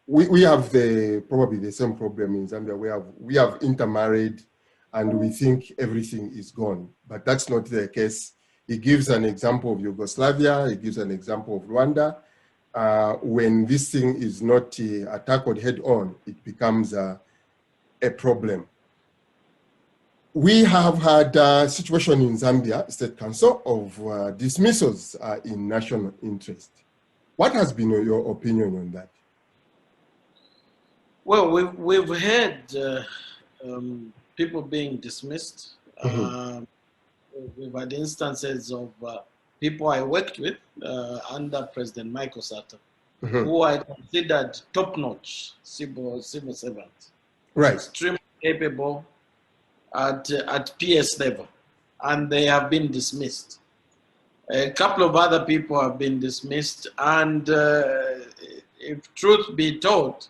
we have probably the same problem in Zambia. We have intermarried and we think everything is gone, but that's not the case. He gives an example of Yugoslavia, he gives an example of Rwanda. When this thing is not tackled head on, it becomes a problem. We have had a situation in Zambia State Council of dismissals in national interest. What has been your opinion on that? Well, we've had people being dismissed. We've had instances of people I worked with under President Michael Sata, who I considered top-notch civil servants, right? Extremely capable at PS level, and they have been dismissed. A couple of other people have been dismissed, and if truth be told,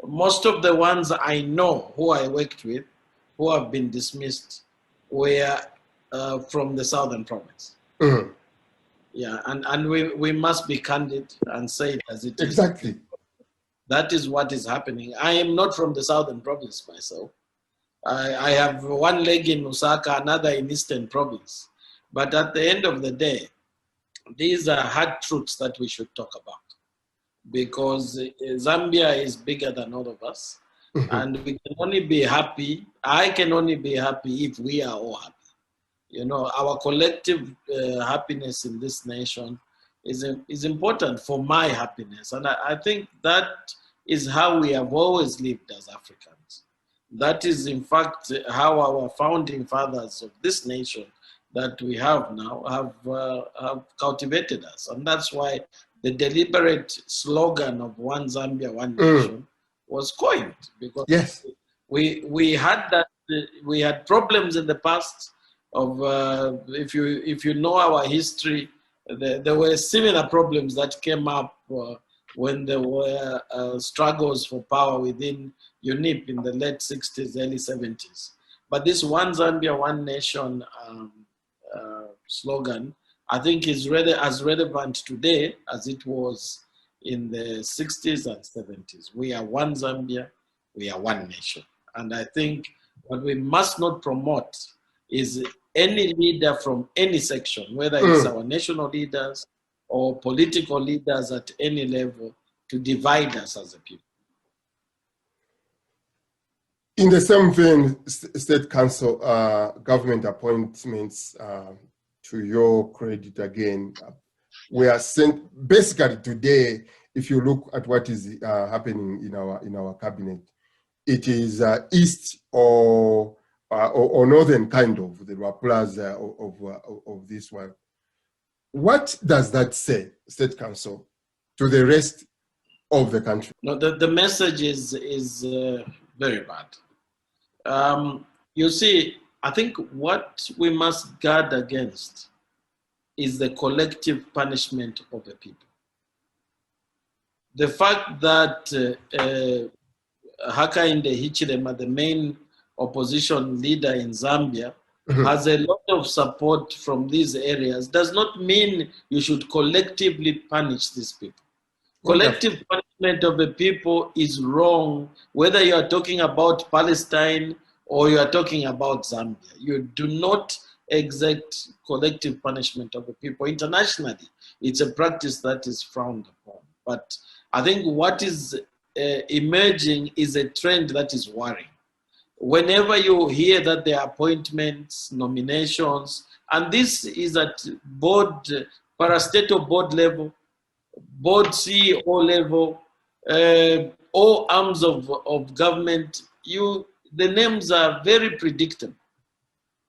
most of the ones I know who I worked with who have been dismissed were from the southern province. Yeah, and we must be candid and say it as it is. Exactly. That is what is happening. I am not from the southern province myself. I have one leg in Lusaka, another in Eastern Province. But at the end of the day, these are hard truths that we should talk about. Because Zambia is bigger than all of us. And we can only be happy, I can only be happy if we are all happy. You know, our collective happiness in this nation is important for my happiness. And I think that is how we have always lived as Africans. That is, in fact, how our founding fathers of this nation that we have now have cultivated us. And that's why the deliberate slogan of One Zambia, One Nation was coined. Because yes, we had that, we had problems in the past of, if you know our history, there were similar problems that came up when there were struggles for power within UNIP in the late 60s, early 70s. But this One Zambia, One Nation slogan, I think is as relevant today as it was in the 60s and 70s. We are one Zambia, we are one nation. And I think what we must not promote is any leader from any section, whether it's our national leaders or political leaders at any level, to divide us as a people. In the same vein, State Council government appointments, to your credit again, we are sent basically today. If you look at what is happening in our cabinet, it is east or northern kind of the Rapulas of this one. What does that say, State Council, to the rest of the country? No, the message is very bad. You see, I think what we must guard against is the collective punishment of the people. The fact that Hakainde Hichilema, the main opposition leader in Zambia, has a lot of support from these areas does not mean you should collectively punish these people. Collective punishment of the people is wrong, whether you are talking about Palestine or you are talking about Zambia. You do not exact collective punishment of the people. Internationally, it's a practice that is frowned upon. But I think what is emerging is a trend that is worrying. Whenever you hear that there are appointments, nominations, and this is at board, parastatal board level, board CEO level, all arms of government, the names are very predictable.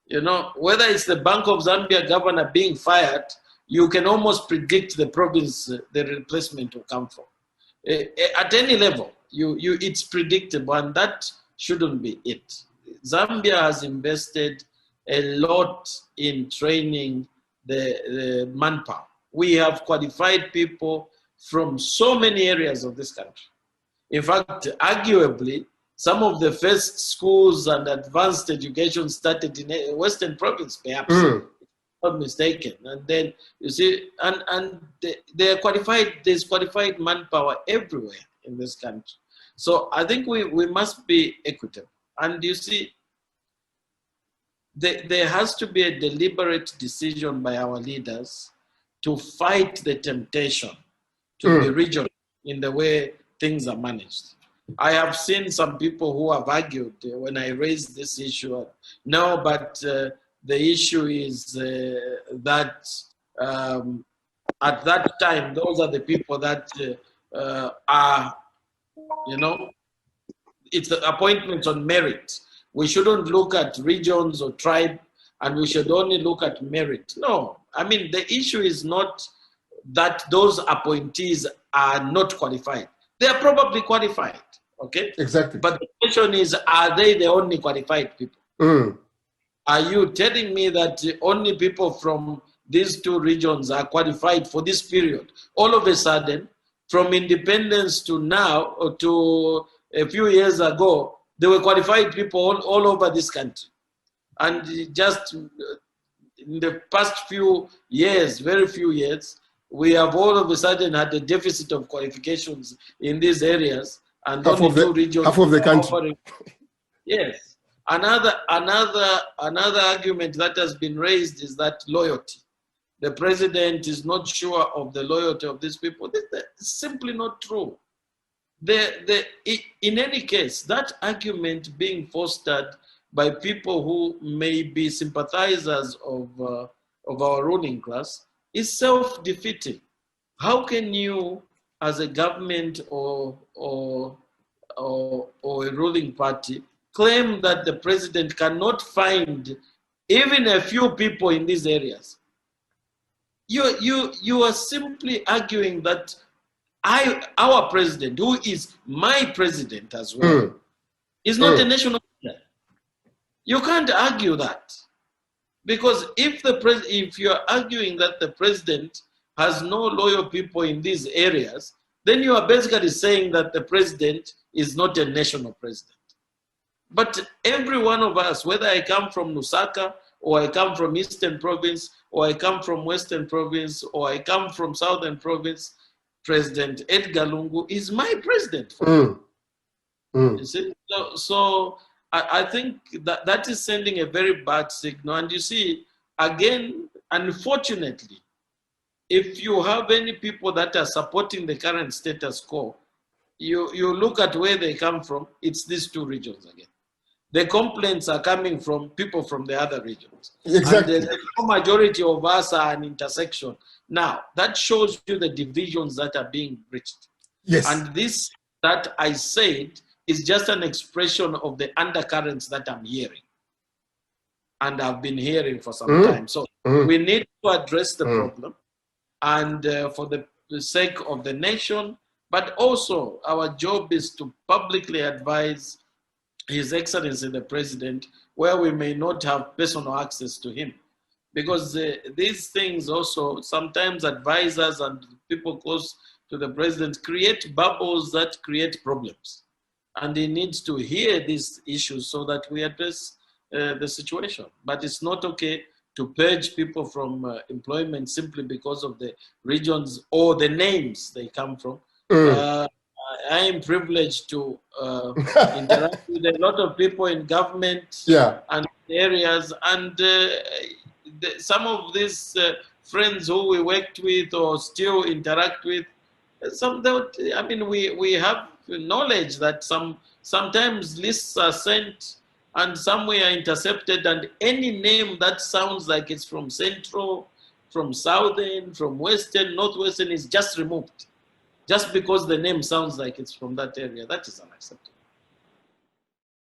You know, whether it's the Bank of Zambia governor being fired, you can almost predict the province the replacement will come from. At any level, it's predictable, and that shouldn't be it. Zambia has invested a lot in training the manpower. We have qualified people from so many areas of this country. In fact, arguably, some of the first schools and advanced education started in Western Province, perhaps, if I'm not mistaken. And then, you see, and they are qualified, there's qualified manpower everywhere in this country. So I think we must be equitable. And you see, there has to be a deliberate decision by our leaders to fight the temptation to be regional in the way things are managed. I have seen some people who have argued when I raised this issue, no, but the issue is that at that time, those are the people that are, you know, it's the appointments on merit. We shouldn't look at regions or tribe, and we should only look at merit. No, I mean, the issue is not that those appointees are not qualified. They are probably qualified, okay? Exactly. But the question is, are they the only qualified people? Are you telling me that only people from these two regions are qualified for this period? All of a sudden, from independence to now, or to a few years ago, there were qualified people all over this country. And just in the past few years, very few years, we have all of a sudden had a deficit of qualifications in these areas, and half only two regions. Half of the country. Yes. Another argument that has been raised is that loyalty. The president is not sure of the loyalty of these people. That's simply not true. In any case, that argument being fostered by people who may be sympathizers of our ruling class is self-defeating. How can you, as a government or a ruling party, claim that the president cannot find even a few people in these areas? You are simply arguing that our president, who is my president as well, is not a national leader. You can't argue that, because if you're arguing that the president has no loyal people in these areas, then you are basically saying that the president is not a national president. But every one of us, whether I come from Lusaka, or I come from Eastern Province, or I come from Western Province, or I come from Southern Province, President Edgar Lungu is my president. You see? So I think that is sending a very bad signal. And you see, again, unfortunately, if you have any people that are supporting the current status quo, you look at where they come from, it's these two regions again. The complaints are coming from people from the other regions. Exactly. And the majority of us are an intersection. Now, that shows you the divisions that are being breached. Yes. And this that I said is just an expression of the undercurrents that I'm hearing. And I've been hearing for some time. So we need to address the problem. And for the sake of the nation, but also our job is to publicly advise His Excellency the President where we may not have personal access to him. Because these things also, sometimes advisors and people close to the president create bubbles that create problems. And he needs to hear these issues so that we address the situation. But it's not okay to purge people from employment simply because of the regions or the names they come from. I am privileged to interact with a lot of people in government and areas, and some of these friends who we worked with or still interact with, we have knowledge that sometimes lists are sent and some are intercepted, and any name that sounds like it's from Central, from Southern, from Western, Northwestern is just removed. Just because the name sounds like it's from that area. That is unacceptable.